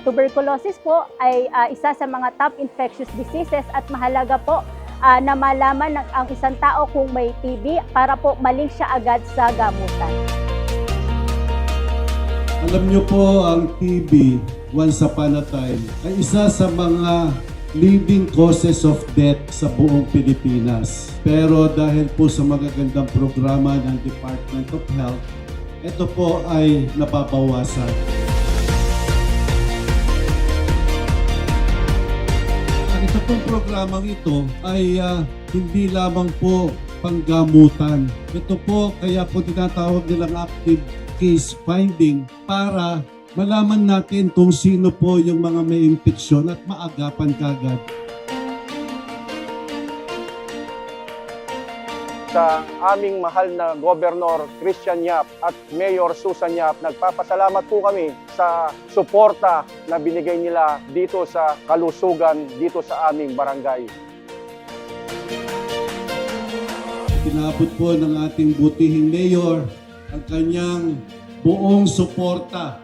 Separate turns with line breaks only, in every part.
tuberculosis po ay isa sa mga top infectious diseases at mahalaga po na malaman ang isang tao kung may TB para po malink siya agad sa gamutan.
Alam niyo po, ang TB, once upon a time, ay isa sa mga leading causes of death sa buong Pilipinas. Pero dahil po sa magagandang programa ng Department of Health, ito po ay nababawasan. Ito pong programang ito ay hindi lamang po panggamutan. Ito po kaya po tinatawag nilang active case finding para malaman natin kung sino po yung mga may impeksyon at maagapan kagad.
Sa aming mahal na Governor Christian Yap at Mayor Susan Yap, nagpapasalamat po kami sa suporta na binigay nila dito sa kalusugan dito sa aming barangay.
Pinabot po ng ating butihing Mayor ang kanyang buong suporta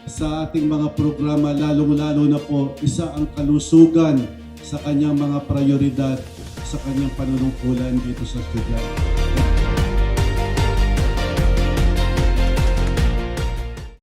sa ating mga programa, lalong-lalo na po isa ang kalusugan sa kanyang mga prioridad sa kanyang panunungkulan dito sa estudyante.